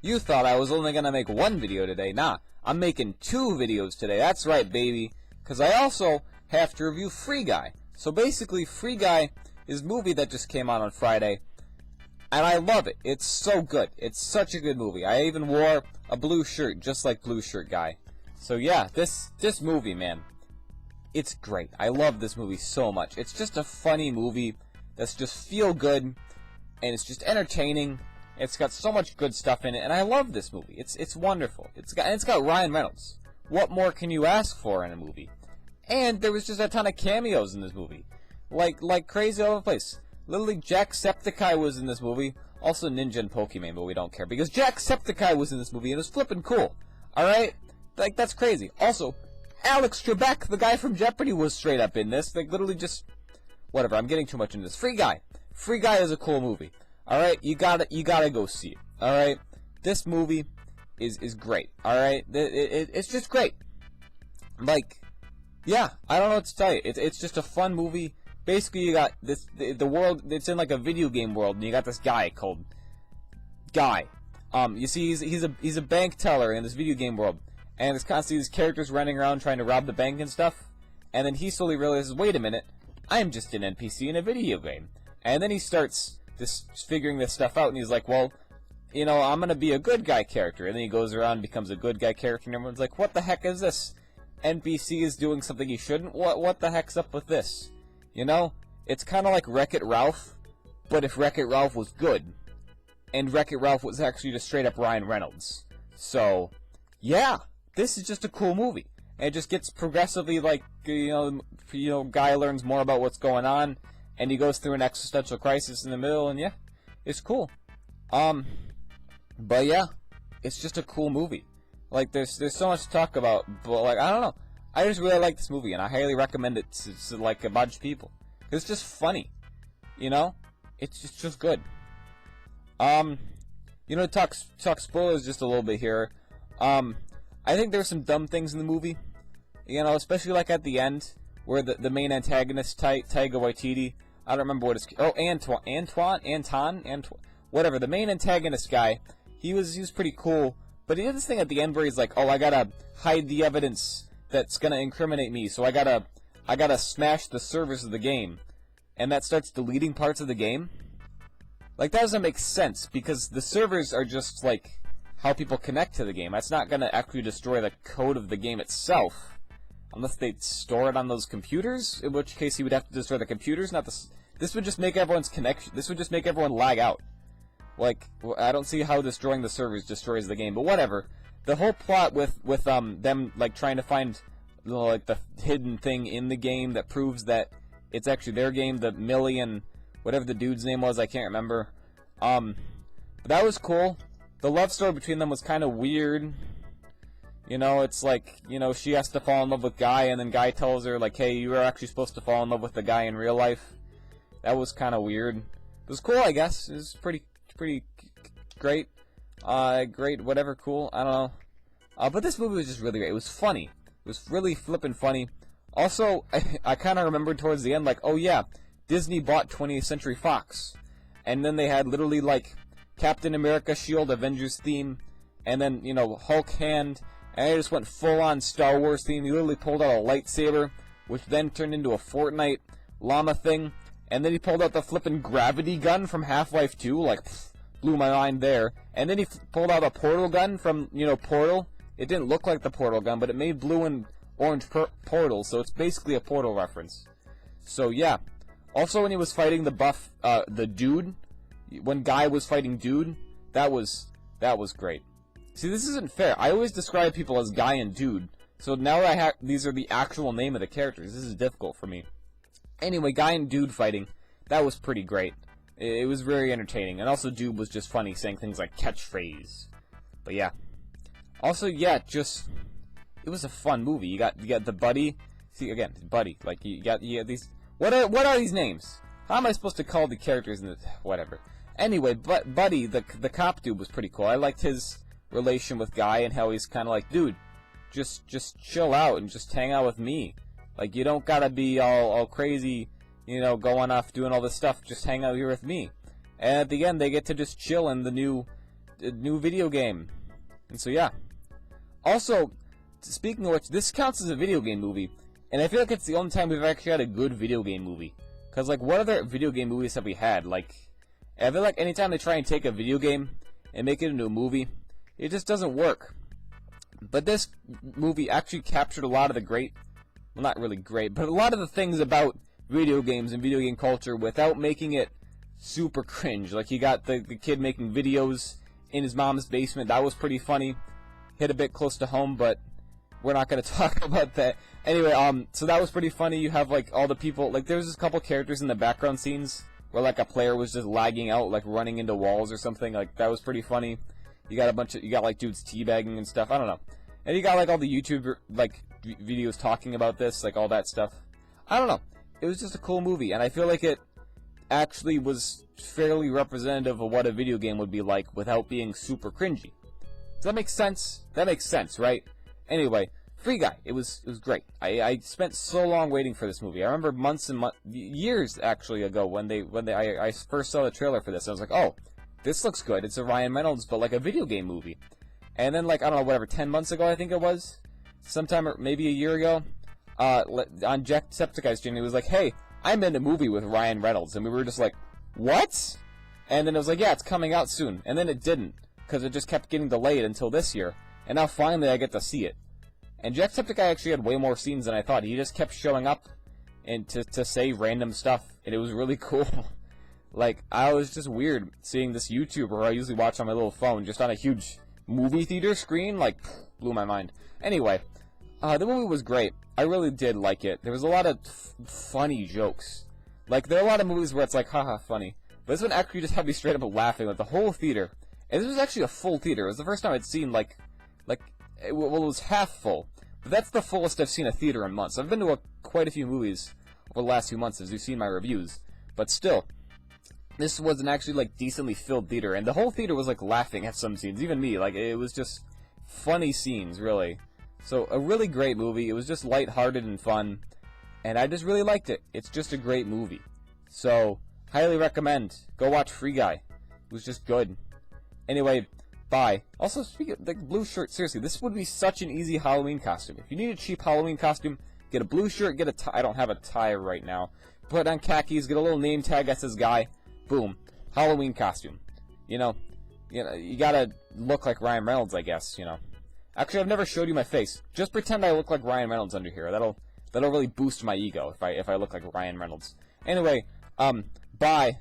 You thought I was only gonna make one video today. Nah, I'm making 2 videos today. That's right, baby. Because I also have to review Free Guy. So basically, Free Guy is a movie that just came out on Friday. And I love it. It's so good. It's such a good movie. I even wore a blue shirt, just like Blue Shirt Guy. So yeah, this movie, man, it's great. I love this movie so much. It's just a funny movie that's just feel good, and it's just entertaining. It's got so much good stuff in it, and I love this movie. It's wonderful. It's got Ryan Reynolds. What more can you ask for in a movie? And there was just a ton of cameos in this movie, like crazy all over the place. Literally, Jacksepticeye was in this movie. Also Ninja and Pokemon, but we don't care because Jacksepticeye was in this movie and it was flippin' cool. All right, like that's crazy. Also, Alex Trebek, the guy from Jeopardy, was straight up in this. Like literally just whatever. I'm getting too much into this. Free Guy. Free Guy is a cool movie. All right, you gotta go see it. All right, this movie is great. All right, it's just great. Like, yeah, I don't know what to tell you. It's just a fun movie. Basically, you got the world. It's in like a video game world, and you got this guy called Guy. You see, he's a bank teller in this video game world, and there's constantly these characters running around trying to rob the bank and stuff. And then he slowly realizes, wait a minute, I'm just an NPC in a video game. And then he starts figuring this stuff out, and he's like, well, you know, I'm gonna be a good guy character. And then he goes around and becomes a good guy character, and everyone's like, what the heck is this? NPC is doing something he shouldn't. What the heck's up with this? You know, it's kind of like Wreck-It Ralph, but if Wreck-It Ralph was good, and Wreck-It Ralph was actually just straight up Ryan Reynolds. So, yeah, this is just a cool movie. And it just gets progressively like, you know, guy learns more about what's going on, and he goes through an existential crisis in the middle, and yeah, it's cool. But yeah, it's just a cool movie. Like, there's so much to talk about, but like, I don't know. I just really like this movie, and I highly recommend it to like a bunch of people. It's just funny, you know. It's just good. You know, talk spoilers just a little bit here. I think there's some dumb things in the movie, you know, especially like at the end where the main antagonist Taika Waititi. I don't remember what his Anton, whatever. The main antagonist guy, he was pretty cool, but he did this thing at the end where he's like, oh, I gotta hide the evidence that's gonna incriminate me, so I gotta smash the servers of the game, and that starts deleting parts of the game. Like, that doesn't make sense, because the servers are just like how people connect to the game. That's not gonna actually destroy the code of the game itself, unless they store it on those computers, in which case you would have to destroy the computers, not the. This would just make everyone's connection. This would just make everyone lag out. Like, I don't see how destroying the servers destroys the game, but whatever. The whole plot with them like trying to find, you know, like the hidden thing in the game that proves that it's actually their game, the million, whatever the dude's name was, I can't remember. But that was cool. The love story between them was kind of weird. You know, it's like, you know, she has to fall in love with Guy, and then Guy tells her like, hey, you were actually supposed to fall in love with the guy in real life. That was kind of weird. It was cool, I guess. It was pretty great. Great, whatever, cool, I don't know. But this movie was just really great. It was funny. It was really flippin' funny. Also, I kind of remembered towards the end, like, oh yeah, Disney bought 20th Century Fox. And then they had literally, like, Captain America Shield Avengers theme, and then, you know, Hulk hand, and they just went full-on Star Wars theme. He literally pulled out a lightsaber, which then turned into a Fortnite llama thing, and then he pulled out the flippin' gravity gun from Half-Life 2, like, blew my mind there. And then he pulled out a portal gun from, you know, Portal. It didn't look like the portal gun, but it made blue and orange portals, so it's basically a Portal reference. So yeah. Also, when he was fighting the dude, when Guy was fighting Dude, that was great. See, this isn't fair. I always describe people as Guy and Dude, so now that these are the actual name of the characters, this is difficult for me. Anyway, Guy and Dude fighting, that was pretty great. It was very entertaining, and also Dude was just funny, saying things like catchphrase. But yeah. Also, yeah, just it was a fun movie. You got the buddy. See again, buddy. Like you got these. What are these names? How am I supposed to call the characters in this? Whatever. Anyway, but Buddy, the cop dude was pretty cool. I liked his relation with Guy and how he's kind of like, dude, just chill out and just hang out with me. Like, you don't gotta be all crazy, you know, going off doing all this stuff. Just hang out here with me. And at the end, they get to just chill in the new a new video game. And so yeah. Also, speaking of which, this counts as a video game movie, and I feel like it's the only time we've actually had a good video game movie. Cause like, what other video game movies have we had? Like, I feel like anytime they try and take a video game and make it into a movie, it just doesn't work. But this movie actually captured a lot of the great, well, not really great, but a lot of the things about video games and video game culture without making it super cringe. Like, you got the kid making videos in his mom's basement. That was pretty funny. Hit a bit close to home, but we're not going to talk about that. Anyway, so that was pretty funny. You have, like, all the people, like, there's just a couple characters in the background scenes where, like, a player was just lagging out, like, running into walls or something. Like, that was pretty funny. You got like, dudes teabagging and stuff. I don't know. And you got, like, all the YouTube, like, videos talking about this, like, all that stuff. I don't know. It was just a cool movie, and I feel like it actually was fairly representative of what a video game would be like without being super cringy. Does that make sense? That makes sense, right? Anyway, Free Guy. It was great. I spent so long waiting for this movie. I remember months and years actually ago when I first saw the trailer for this. I was like, oh, this looks good. It's a Ryan Reynolds, but like a video game movie. And then, like, I don't know, whatever, 10 months ago I think it was, sometime or maybe a year ago, on Jacksepticeye's channel, he was like, hey, I'm in a movie with Ryan Reynolds. And we were just like, what? And then it was like, yeah, it's coming out soon. And then it didn't, because it just kept getting delayed until this year. And now finally I get to see it. And Jacksepticeye actually had way more scenes than I thought. He just kept showing up and to say random stuff, and it was really cool. Like, I was just weird seeing this YouTuber I usually watch on my little phone just on a huge movie theater screen. Like, blew my mind. Anyway, the movie was great. I really did like it. There was a lot of funny jokes. Like, there are a lot of movies where it's like, haha, funny. But this one actually just had me straight up laughing, like, the whole theater. And this was actually a full theater. It was the first time I'd seen, well, it was half full. But that's the fullest I've seen a theater in months. I've been to quite a few movies over the last few months, as you've seen my reviews. But still, this was an actually, like, decently filled theater. And the whole theater was, like, laughing at some scenes. Even me. Like, it was just funny scenes, really. So, a really great movie. It was just lighthearted and fun. And I just really liked it. It's just a great movie. So, highly recommend. Go watch Free Guy. It was just good. Anyway, bye. Also, speaking of, like, blue shirt, seriously, this would be such an easy Halloween costume. If you need a cheap Halloween costume, get a blue shirt, get a tie. I don't have a tie right now. Put on khakis, get a little name tag that says Guy. Boom. Halloween costume. You know, you gotta look like Ryan Reynolds, I guess, you know. Actually, I've never showed you my face. Just pretend I look like Ryan Reynolds under here. That'll really boost my ego if I look like Ryan Reynolds. Anyway, bye.